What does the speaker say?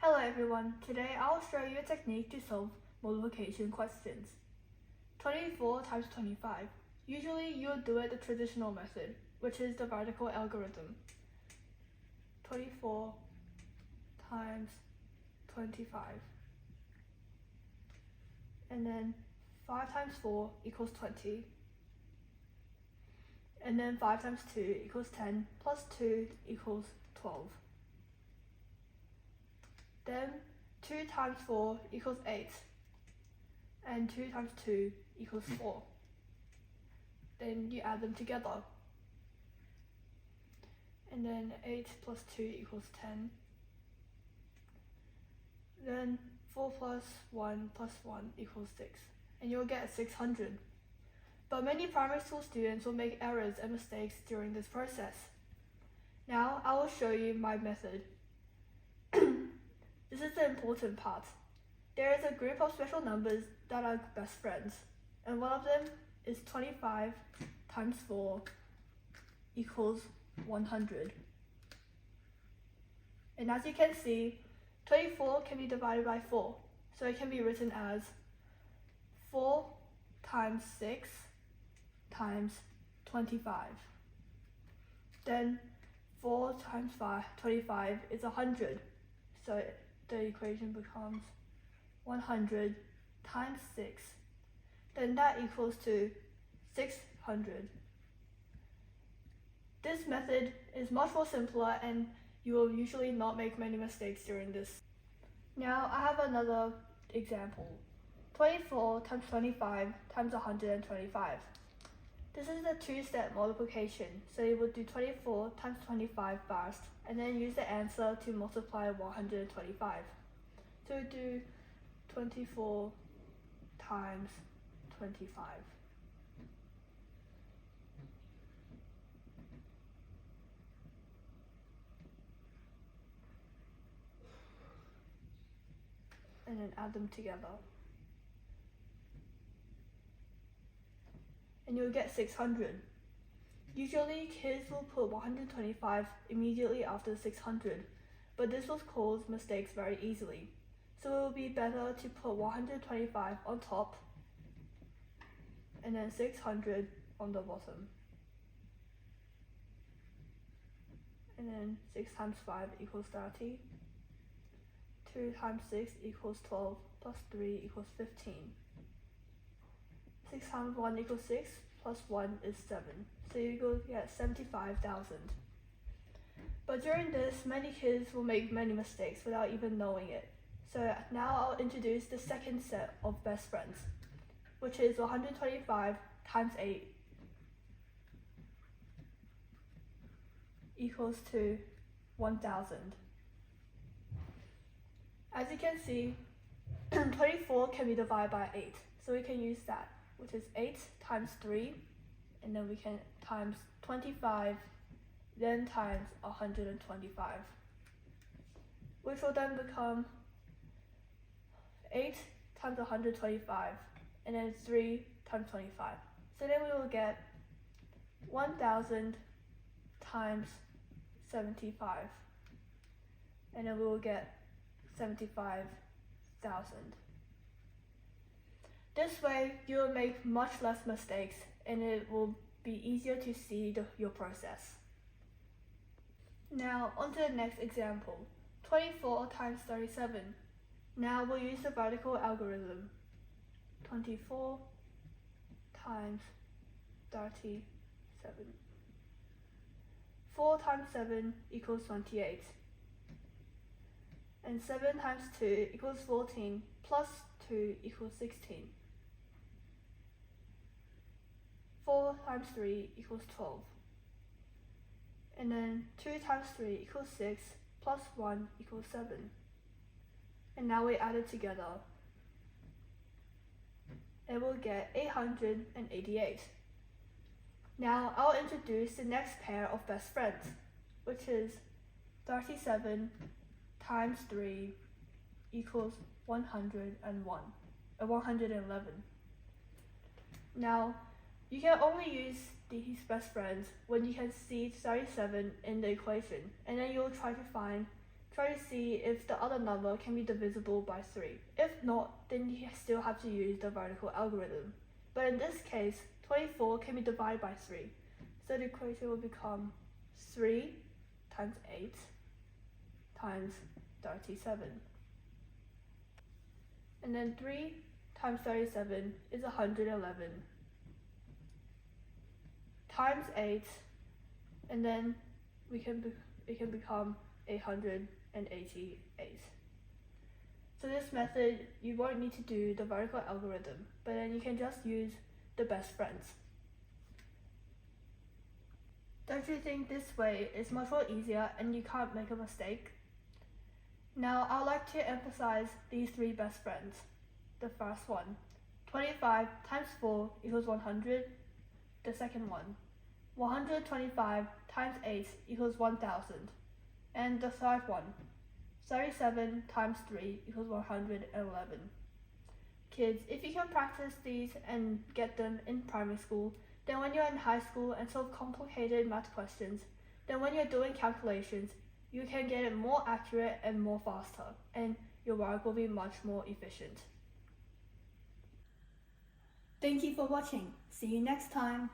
Hello everyone, today I'll show you a technique to solve multiplication questions. 24 times 25. Usually you'll do it the traditional method, which is the vertical algorithm. 24 times 25. And then 5 times 4 equals 20. And then 5 times 2 equals 10, plus 2 equals 12. Then 2 times 4 equals 8, and 2 times 2 equals 4. Then you add them together. And then 8 plus 2 equals 10. Then 4 plus 1 plus 1 equals 6, and you'll get 600. But many primary school students will make errors and mistakes during this process. Now I will show you my method. This is the important part. There is a group of special numbers that are best friends, and one of them is 25 times 4 equals 100. And as you can see, 24 can be divided by 4, so it can be written as 4 times 6 times 25. Then 4 times 25 is 100, so the equation becomes 100 times 6. Then that equals to 600. This method is much more simpler and you will usually not make many mistakes during this. Now I have another example. 24 times 25 times 125. This is a two-step multiplication, so you would do 24 times 25 first, and then use the answer to multiply 125. So we do 24 times 25. And then add them together. And you'll get 600. Usually kids will put 125 immediately after 600, but this will cause mistakes very easily. So it will be better to put 125 on top and then 600 on the bottom. And then 6 times 5 equals 30. 2 times 6 equals 12, plus 3 equals 15. 6 times 1 equals 6, plus 1 is 7. So you go get 75,000. But during this, many kids will make many mistakes without even knowing it. So now I'll introduce the second set of best friends, which is 125 times 8 equals to 1,000. As you can see, 24 can be divided by 8, so we can use that, which is 8 times 3, and then we can times 25, then times 125, which will then become 8 times 125, and then 3 times 25. So then we will get 1,000 times 75, and then we will get 75,000. This way, you will make much less mistakes and it will be easier to see your process. Now, on to the next example. 24 times 37. Now we'll use the vertical algorithm. 24 times 37. 4 times 7 equals 28. And 7 times 2 equals 14, plus 2 equals 16. 4 times 3 equals 12. And then 2 times 3 equals 6, plus 1 equals 7. And now we add it together. And we'll get 888. Now I'll introduce the next pair of best friends, which is 37 times 3 equals 111. Now, you can only use these best friends when you can see 37 in the equation, and then you'll try to find try to see if the other number can be divisible by 3. If not, then you still have to use the vertical algorithm. But in this case, 24 can be divided by 3. So the equation will become 3 times 8 times 37. And then 3 times 37 is 111 times 8, and then it can become 888. So this method, you won't need to do the vertical algorithm, but then you can just use the best friends. Don't you think this way is much more easier and you can't make a mistake? Now, I'd like to emphasize these 3 best friends. The first one, 25 times 4 equals 100. The second one, 125 times 8 equals 1000. And the third one, 37 times 3 equals 111. Kids, if you can practice these and get them in primary school, then when you're in high school and solve complicated math questions, then when you're doing calculations, you can get it more accurate and more faster, and your work will be much more efficient. Thank you for watching. See you next time.